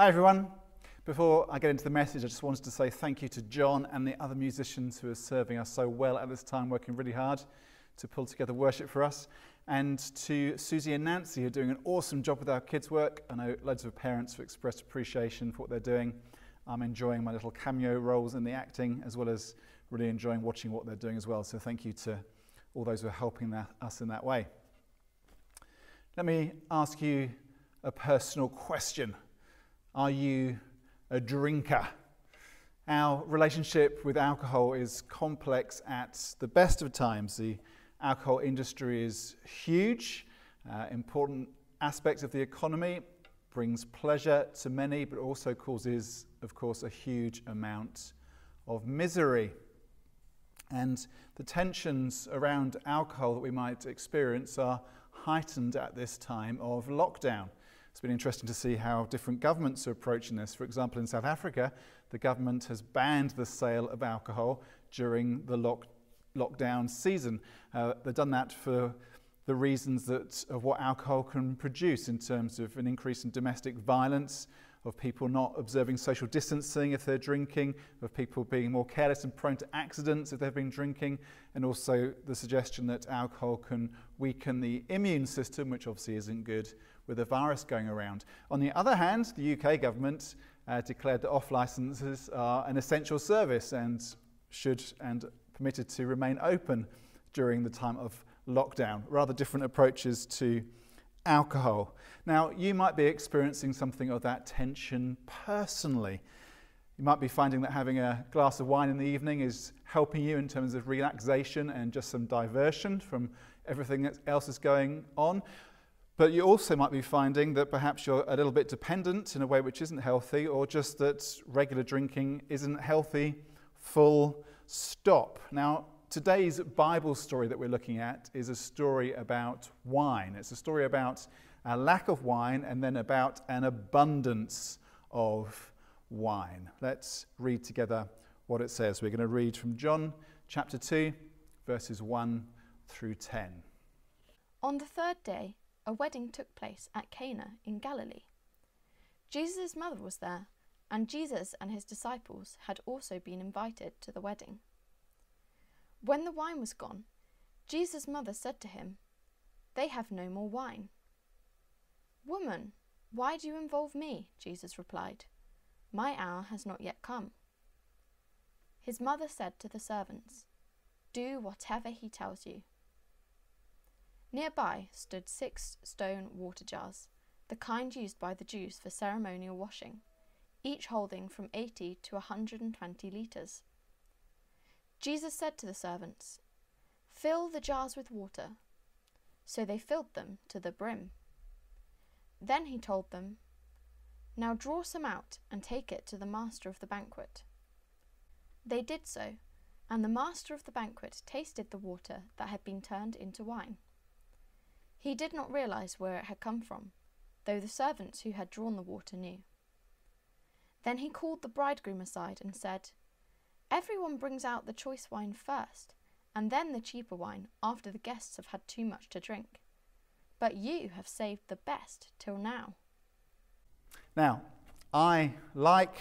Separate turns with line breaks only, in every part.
Hi everyone. Before I get into the message, I just wanted to say thank you to John and the other musicians who are serving us so well at this time, working really hard to pull together worship for us. And to Susie and Nancy, who are doing an awesome job with our kids' work. I know loads of parents have expressed appreciation for what they're doing. I'm enjoying my little cameo roles in the acting, as well as really enjoying watching what they're doing as well. So thank you to all those who are helping us in that way. Let me ask you a personal question. Are you a drinker? Our relationship with alcohol is complex at the best of times. The alcohol industry is huge, important aspect of the economy, brings pleasure to many, but also causes, of course, a huge amount of misery. And the tensions around alcohol that we might experience are heightened at this time of lockdown. It's been interesting to see how different governments are approaching this. For example, in South Africa, the government has banned the sale of alcohol during the lockdown season. They've done that for the reasons of what alcohol can produce in terms of an increase in domestic violence, of people not observing social distancing if they're drinking, of people being more careless and prone to accidents if they've been drinking, and also the suggestion that alcohol can weaken the immune system, which obviously isn't good with a virus going around. On the other hand, the UK government declared that off-licences are an essential service and should and permitted to remain open during the time of lockdown. Rather different approaches to alcohol. Now, you might be experiencing something of that tension personally. You might be finding that having a glass of wine in the evening is helping you in terms of relaxation and just some diversion from everything else that's going on. But you also might be finding that perhaps you're a little bit dependent in a way which isn't healthy, or just that regular drinking isn't healthy, full stop. Now, today's Bible story that we're looking at is a story about wine. It's a story about a lack of wine and then about an abundance of wine. Let's read together what it says. We're going to read from John chapter 2, verses 1 through 10.
On the third day, a wedding took place at Cana in Galilee. Jesus' mother was there, and Jesus and his disciples had also been invited to the wedding. When the wine was gone, Jesus' mother said to him, "They have no more wine." "Woman, why do you involve me?" Jesus replied. "My hour has not yet come." His mother said to the servants, "Do whatever he tells you." Nearby stood 6 stone water jars, the kind used by the Jews for ceremonial washing, each holding from 80 to 120 litres. Jesus said to the servants, "Fill the jars with water." So they filled them to the brim. Then he told them, "Now draw some out and take it to the master of the banquet." They did so, and the master of the banquet tasted the water that had been turned into wine. He did not realize where it had come from, though the servants who had drawn the water knew. Then he called the bridegroom aside and said, "Everyone brings out the choice wine first, and then the cheaper wine after the guests have had too much to drink. But you have saved the best till now."
Now, I like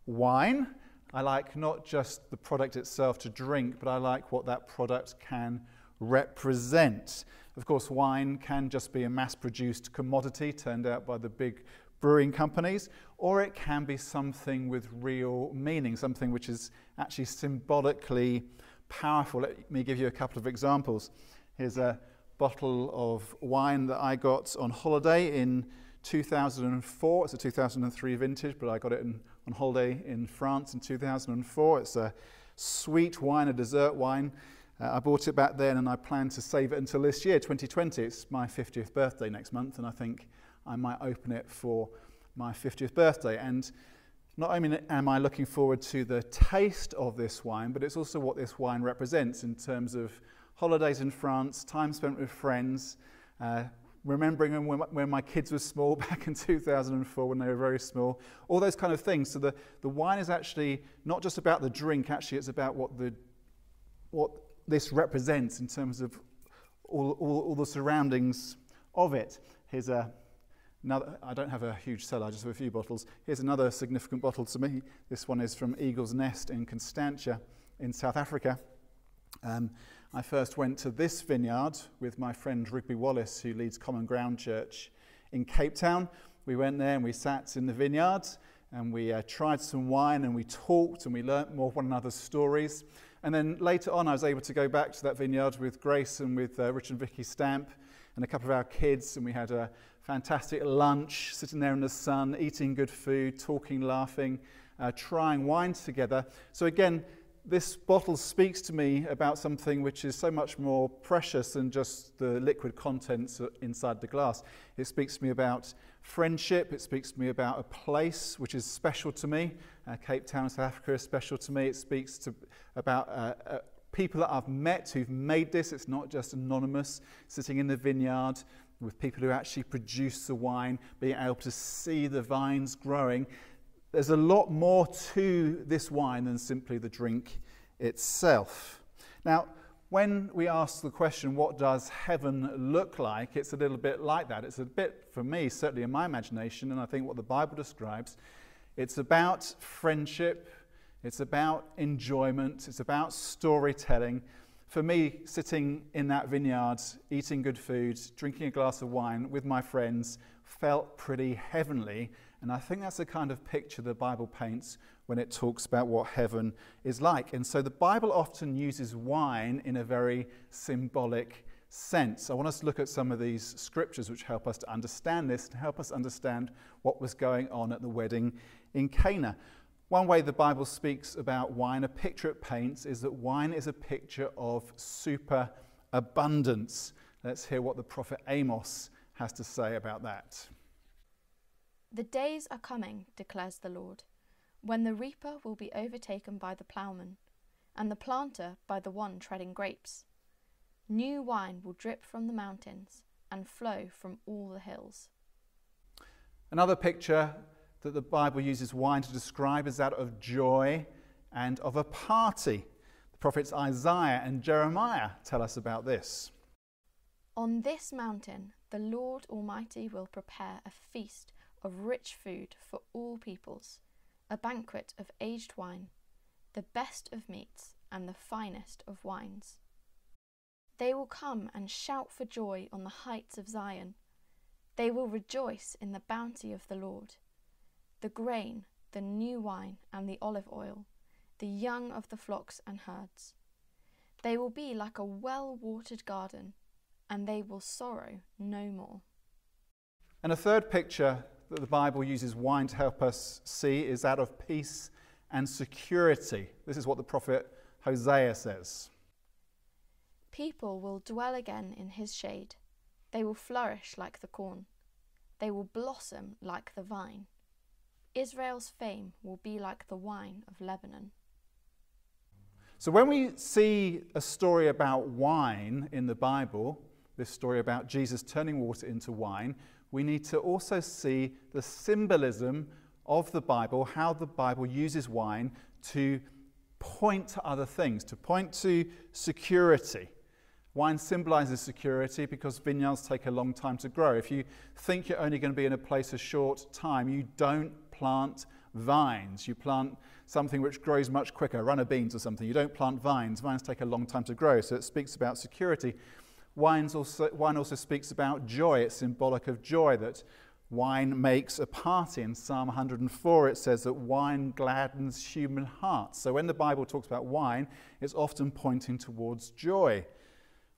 wine. I like not just the product itself to drink, but I like what that product can represent. Of course, wine can just be a mass-produced commodity turned out by the big brewing companies, or it can be something with real meaning, something which is actually symbolically powerful. Let me give you a couple of examples. Here's a bottle of wine that I got on holiday in 2004. It's a 2003 vintage, but I got it on holiday in France in 2004. It's a sweet wine, a dessert wine. I bought it back then, and I plan to save it until this year, 2020. It's my 50th birthday next month, and I think I might open it for my 50th birthday. And not only am I looking forward to the taste of this wine, but it's also what this wine represents in terms of holidays in France, time spent with friends, remembering when my kids were small back in 2004 when they were very small, all those kind of things. So the wine is actually not just about the drink, actually it's about what this represents in terms of all the surroundings of it. Here's a Another, I don't have a huge cellar, I just have a few bottles. Here's another significant bottle to me. This one is from Eagle's Nest in Constantia in South Africa. I first went to this vineyard with my friend Rigby Wallace, who leads Common Ground Church in Cape Town. We went there and we sat in the vineyard and we tried some wine and we talked and we learnt more of one another's stories. And then later on I was able to go back to that vineyard with Grace and with Rich and Vicky Stamp and a couple of our kids, and we had a fantastic lunch, sitting there in the sun, eating good food, talking, laughing, trying wine together. So again, this bottle speaks to me about something which is so much more precious than just the liquid contents inside the glass. It speaks to me about friendship. It speaks to me about a place which is special to me. Cape Town, South Africa is special to me. It speaks about people that I've met who've made this. It's not just anonymous, sitting in the vineyard with people who actually produce the wine, being able to see the vines growing. There's a lot more to this wine than simply the drink itself. Now, when we ask the question, what does heaven look like? It's a little bit like that. It's a bit, for me, certainly in my imagination, and I think what the Bible describes, it's about friendship, it's about enjoyment, it's about storytelling. For me, sitting in that vineyard, eating good food, drinking a glass of wine with my friends, felt pretty heavenly. And I think that's the kind of picture the Bible paints when it talks about what heaven is like. And so the Bible often uses wine in a very symbolic sense. I want us to look at some of these scriptures which help us to understand this and help us understand what was going on at the wedding in Cana. One way the Bible speaks about wine, a picture it paints, is that wine is a picture of superabundance. Let's hear what the prophet Amos has to say about that.
The days are coming, declares the Lord, when the reaper will be overtaken by the ploughman, and the planter by the one treading grapes. New wine will drip from the mountains and flow from all the hills.
Another picture that the Bible uses wine to describe is that of joy and of a party. The prophets Isaiah and Jeremiah tell us about this.
On this mountain, the Lord Almighty will prepare a feast of rich food for all peoples, a banquet of aged wine, the best of meats and the finest of wines. They will come and shout for joy on the heights of Zion. They will rejoice in the bounty of the Lord. The grain, the new wine and the olive oil, the young of the flocks and herds. They will be like a well-watered garden, and they will sorrow no more.
And a third picture that the Bible uses wine to help us see is that of peace and security. This is what the prophet Hosea says.
People will dwell again in his shade. They will flourish like the corn. They will blossom like the vine. Israel's fame will be like the wine of Lebanon.
So when we see a story about wine in the Bible, this story about Jesus turning water into wine, we need to also see the symbolism of the Bible, how the Bible uses wine to point to other things, to point to security. Wine symbolizes security because vineyards take a long time to grow. If you think you're only going to be in a place a short time, you don't plant vines. You plant something which grows much quicker, runner beans or something. You don't plant vines. Vines take a long time to grow, so it speaks about security. Wine also speaks about joy. It's symbolic of joy, that wine makes a party. In Psalm 104 it says that wine gladdens human hearts. So when the Bible talks about wine, it's often pointing towards joy.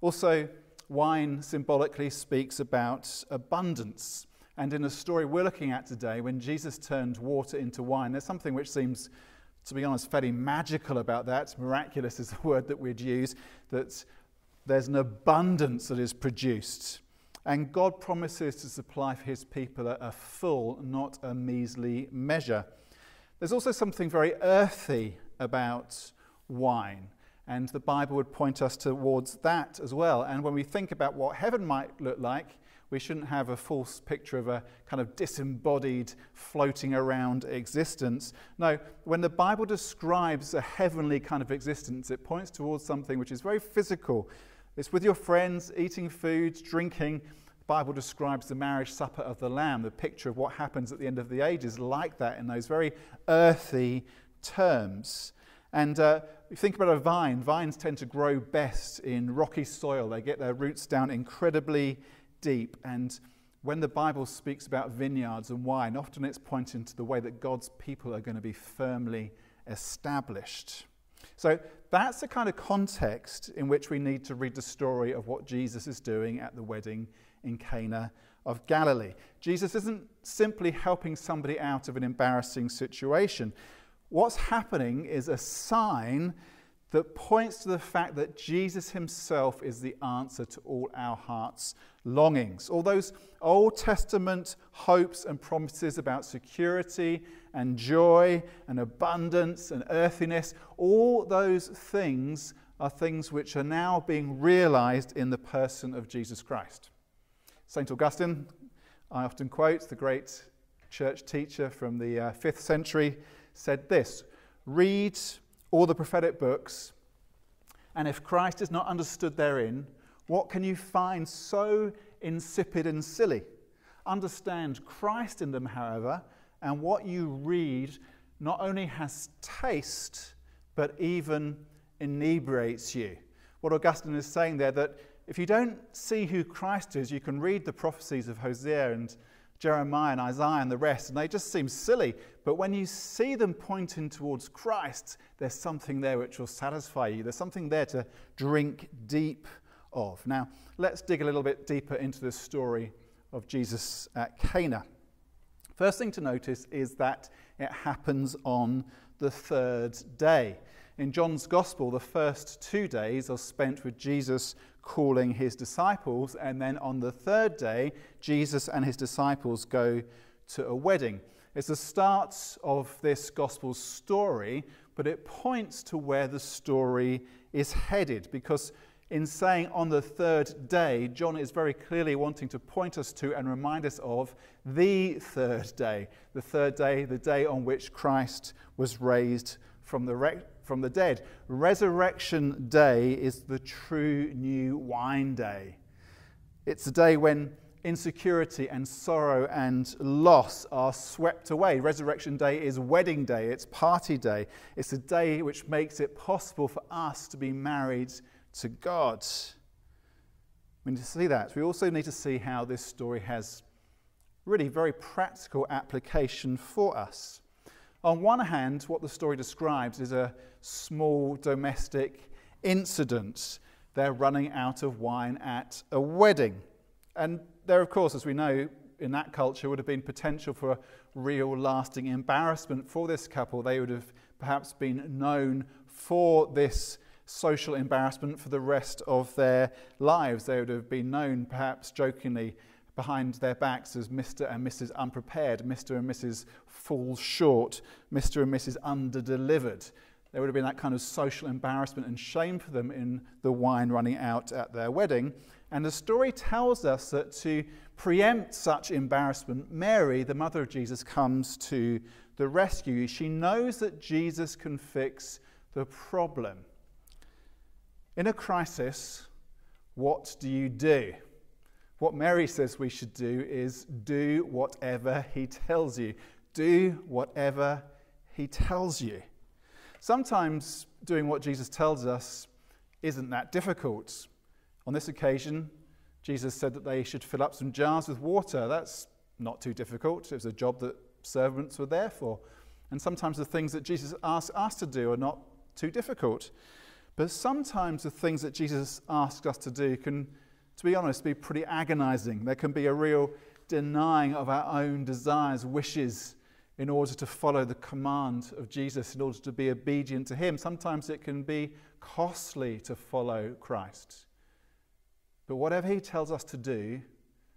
Also, wine symbolically speaks about abundance. And in the story we're looking at today, when Jesus turned water into wine, there's something which seems, to be honest, fairly magical about that. Miraculous is the word that we'd use, that there's an abundance that is produced. And God promises to supply for his people a full, not a measly measure. There's also something very earthy about wine, and the Bible would point us towards that as well. And when we think about what heaven might look like, we shouldn't have a false picture of a kind of disembodied, floating around existence. No, when the Bible describes a heavenly kind of existence, it points towards something which is very physical. It's with your friends, eating food, drinking, Bible describes the marriage supper of the Lamb, the picture of what happens at the end of the ages, like that in those very earthy terms. And if you think about a vine, vines tend to grow best in rocky soil. They get their roots down incredibly deep. And when the Bible speaks about vineyards and wine, often it's pointing to the way that God's people are going to be firmly established. So that's the kind of context in which we need to read the story of what Jesus is doing at the wedding in Cana of Galilee. Jesus isn't simply helping somebody out of an embarrassing situation. What's happening is a sign that points to the fact that Jesus himself is the answer to all our hearts' longings. All those Old Testament hopes and promises about security and joy and abundance and earthiness, all those things are things which are now being realized in the person of Jesus Christ. St. Augustine, I often quote, the great church teacher from the 5th century, said this: read all the prophetic books, and if Christ is not understood therein, what can you find so insipid and silly? Understand Christ in them, however, and what you read not only has taste, but even inebriates you. What Augustine is saying there, that if you don't see who Christ is, you can read the prophecies of Hosea and Jeremiah and Isaiah and the rest, and they just seem silly. But when you see them pointing towards Christ, there's something there which will satisfy you. There's something there to drink deep of. Now, let's dig a little bit deeper into the story of Jesus at Cana. First thing to notice is that it happens on the third day. In John's Gospel, the first 2 days are spent with Jesus calling his disciples, and then on the third day, Jesus and his disciples go to a wedding. It's the start of this Gospel story, but it points to where the story is headed, because in saying on the third day, John is very clearly wanting to point us to and remind us of the third day, the day on which Christ was raised from the dead. Resurrection Day is the true new wine day. It's the day when insecurity and sorrow and loss are swept away. Resurrection Day is wedding day, it's party day. It's the day which makes it possible for us to be married to God. We need to see that. We also need to see how this story has really very practical application for us. On one hand, what the story describes is a small domestic incident. They're running out of wine at a wedding. And there, of course, as we know, in that culture would have been potential for a real lasting embarrassment for this couple. They would have perhaps been known for this social embarrassment for the rest of their lives. They would have been known, perhaps jokingly, behind their backs as Mr. and Mrs. Unprepared, Mr. and Mrs. Falls Short, Mr. and Mrs. Underdelivered. There would have been that kind of social embarrassment and shame for them in the wine running out at their wedding. And the story tells us that to preempt such embarrassment, Mary, the mother of Jesus, comes to the rescue. She knows that Jesus can fix the problem. In a crisis, what do you do? What Mary says we should do is do whatever he tells you. Do whatever he tells you. Sometimes doing what Jesus tells us isn't that difficult. On this occasion, Jesus said that they should fill up some jars with water. That's not too difficult. It was a job that servants were there for. And sometimes the things that Jesus asks us to do are not too difficult. But sometimes the things that Jesus asks us to do can, to be honest, be pretty agonizing. There can be a real denying of our own desires, wishes, in order to follow the command of Jesus, in order to be obedient to him. Sometimes it can be costly to follow Christ. But whatever he tells us to do,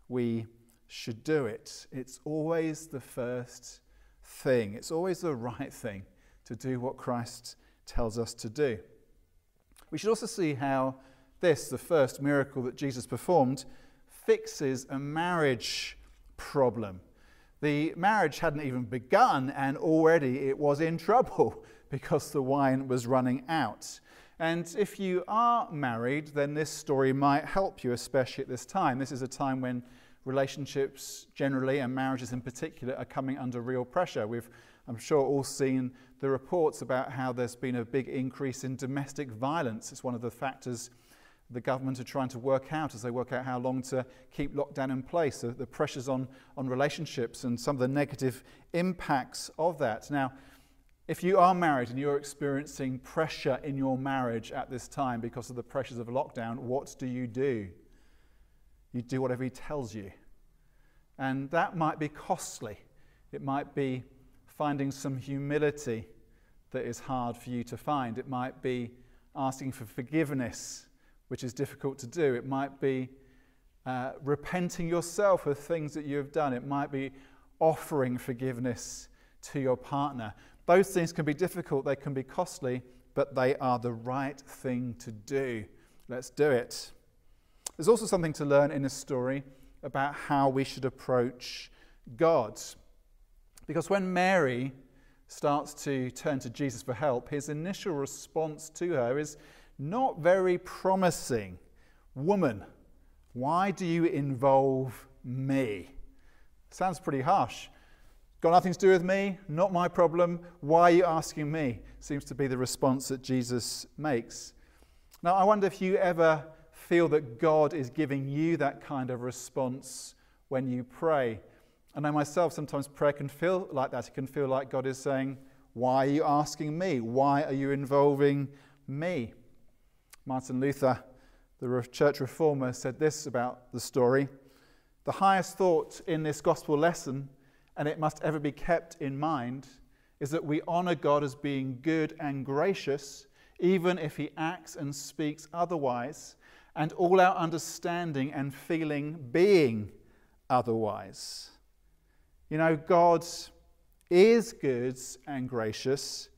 we should do it. It's always the first thing. It's always the right thing to do what Christ tells us to do. We should also see how this, the first miracle that Jesus performed, fixes a marriage problem. The marriage hadn't even begun, and already it was in trouble because the wine was running out. And if you are married, then this story might help you, especially at this time. This is a time when relationships generally and marriages in particular are coming under real pressure. We've, I'm sure, all seen the reports about how there's been a big increase in domestic violence. It's one of the factors the government are trying to work out as they work out how long to keep lockdown in place, the pressures on relationships and some of the negative impacts of that. Now, if you are married and you're experiencing pressure in your marriage at this time because of the pressures of lockdown, what do? You do whatever he tells you. And that might be costly. It might be finding some humility that is hard for you to find. It might be asking for forgiveness, which is difficult to do. It might be repenting yourself of things that you have done. It might be offering forgiveness to your partner. Those things can be difficult, they can be costly, but they are the right thing to do. Let's do it. There's also something to learn in this story about how we should approach God. Because when Mary starts to turn to Jesus for help, his initial response to her is not very promising. Woman, why do you involve me? Sounds pretty harsh. Got nothing to do with me, not my problem. Why are you asking me? Seems to be the response that Jesus makes. Now, I wonder if you ever feel that God is giving you that kind of response when you pray. I know myself, sometimes prayer can feel like that. It can feel like God is saying, why are you asking me? Why are you involving me? Martin Luther, the church reformer, said this about the story. The highest thought in this gospel lesson, and it must ever be kept in mind, is that we honour God as being good and gracious, even if he acts and speaks otherwise, and all our understanding and feeling being otherwise. You know, God is good and gracious,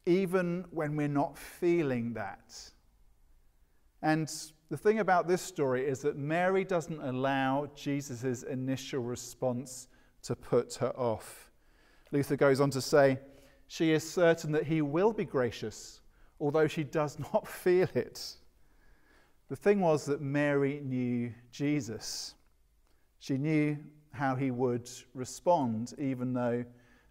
even when we're not feeling that. And the thing about this story is that Mary doesn't allow Jesus' initial response to put her off. Luther goes on to say, she is certain that he will be gracious, although she does not feel it. The thing was that Mary knew Jesus. She knew how he would respond, even though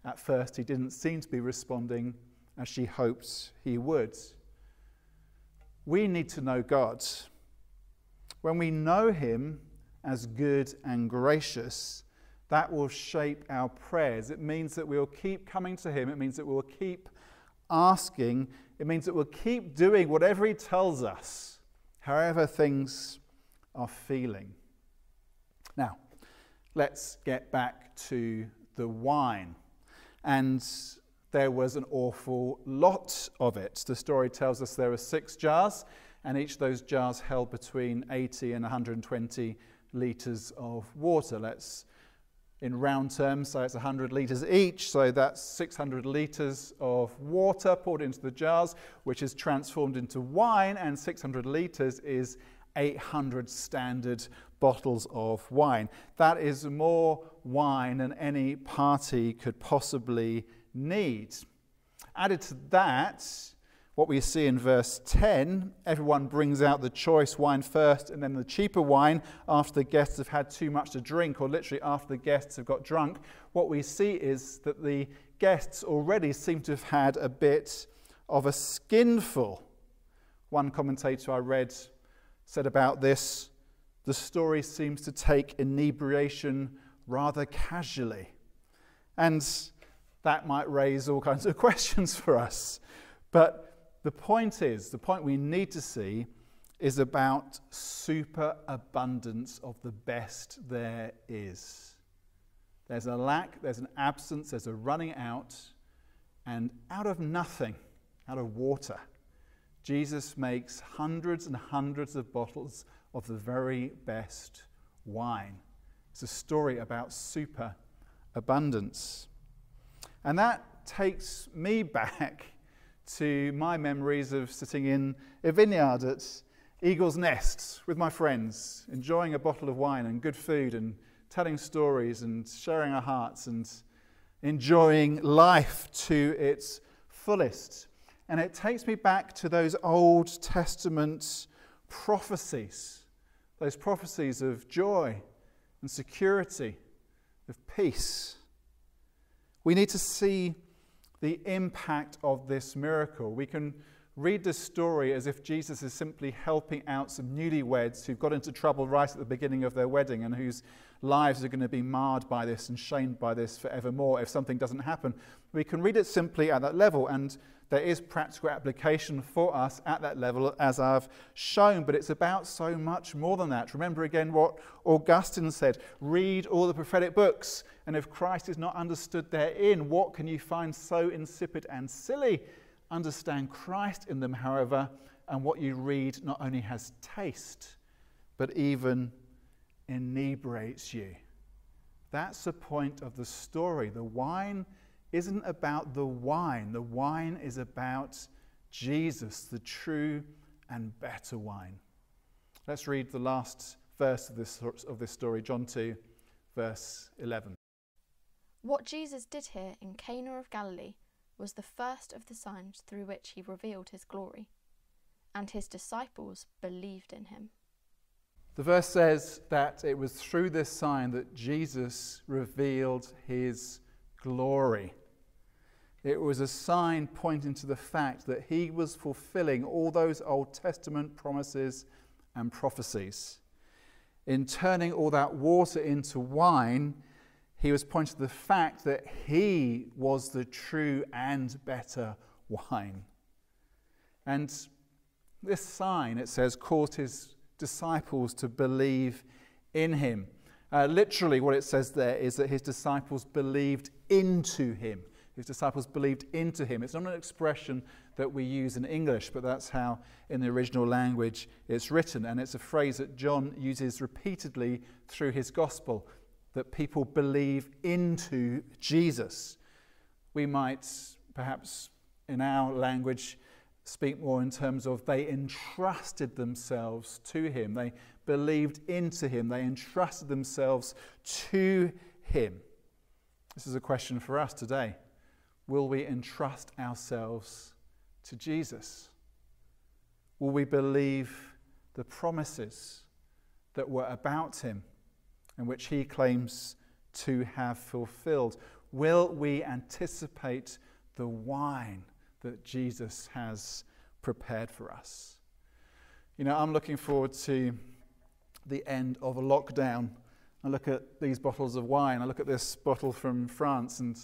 at first he didn't seem to be responding as she hoped he would. We need to know God. When we know him as good and gracious, that will shape our prayers. It means that we'll keep coming to him. It means that we'll keep asking. It means that we'll keep doing whatever he tells us, however things are feeling. Now, let's get back to the wine. And there was an awful lot of it. The story tells us there were 6 jars, and each of those jars held between 80 and 120 litres of water. Let's, in round terms, say it's 100 litres each, so that's 600 litres of water poured into the jars, which is transformed into wine, and 600 litres is 800 standard bottles of wine. That is more wine than any party could possibly need. Added to that, what we see in verse 10, everyone brings out the choice wine first and then the cheaper wine after the guests have had too much to drink, or literally after the guests have got drunk. What we see is that the guests already seem to have had a bit of a skinful. One commentator I read said about this, the story seems to take inebriation rather casually. And that might raise all kinds of questions for us. But the point we need to see is about superabundance of the best there is. There's a lack, there's an absence, there's a running out, and out of nothing, out of water, Jesus makes hundreds and hundreds of bottles of the very best wine. It's a story about superabundance. And that takes me back to my memories of sitting in a vineyard at Eagle's Nest with my friends, enjoying a bottle of wine and good food and telling stories and sharing our hearts and enjoying life to its fullest. And it takes me back to those Old Testament prophecies, those prophecies of joy and security, of peace. We need to see the impact of this miracle. We can read this story as if Jesus is simply helping out some newlyweds who've got into trouble right at the beginning of their wedding and whose lives are going to be marred by this and shamed by this forevermore if something doesn't happen. We can read it simply at that level, and there is practical application for us at that level, as I've shown, but it's about so much more than that. Remember again what Augustine said: read all the prophetic books, and if Christ is not understood therein, what can you find so insipid and silly? Understand Christ in them, however, and what you read not only has taste, but even inebriates you. That's the point of the story. The wine isn't about the wine. The wine is about Jesus, the true and better wine. Let's read the last verse of this story, John 2, verse 11.
What Jesus did here in Cana of Galilee was the first of the signs through which he revealed his glory, and his disciples believed in him.
The verse says that it was through this sign that Jesus revealed his glory. It was a sign pointing to the fact that he was fulfilling all those Old Testament promises and prophecies. In turning all that water into wine, he was pointing to the fact that he was the true and better wine. And this sign, it says, caused his disciples to believe in him. Literally what it says there is that his disciples believed into him. His disciples believed into him. It's not an expression that we use in English, but that's how in the original language it's written. And it's a phrase that John uses repeatedly through his gospel, that people believe into Jesus. We might perhaps in our language speak more in terms of they entrusted themselves to him. They believed into him. They entrusted themselves to him. This is a question for us today. Will we entrust ourselves to Jesus? Will we believe the promises that were about him and which he claims to have fulfilled? Will we anticipate the wine that Jesus has prepared for us? You know, I'm looking forward to the end of a lockdown. I look at these bottles of wine. I look at this bottle from France and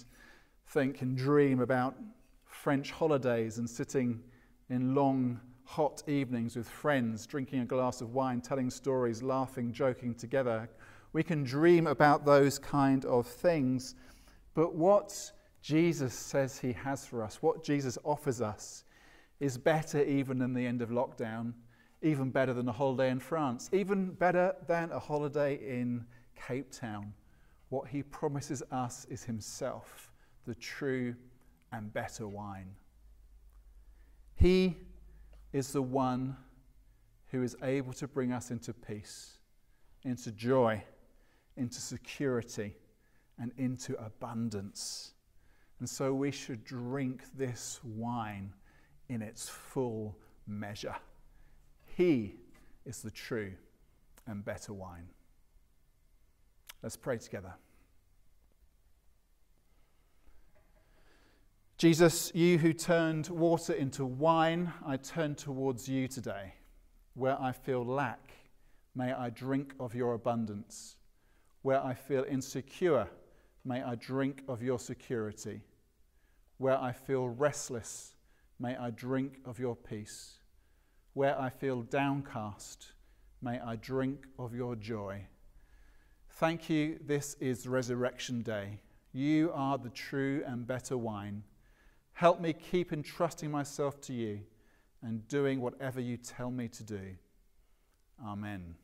think and dream about French holidays and sitting in long, hot evenings with friends, drinking a glass of wine, telling stories, laughing, joking together. We can dream about those kind of things, but what Jesus says he has for us, what Jesus offers us, is better even than the end of lockdown, even better than a holiday in France, even better than a holiday in Cape Town. What he promises us is himself, the true and better wine. He is the one who is able to bring us into peace, into joy, into security, and into abundance. And so we should drink this wine in its full measure. He is the true and better wine. Let's pray together. Jesus, you who turned water into wine, I turn towards you today. Where I feel lack, may I drink of your abundance. Where I feel insecure, may I drink of your security. Where I feel restless, may I drink of your peace. Where I feel downcast, may I drink of your joy. Thank you, this is Resurrection Day. You are the true and better wine. Help me keep entrusting myself to you and doing whatever you tell me to do. Amen.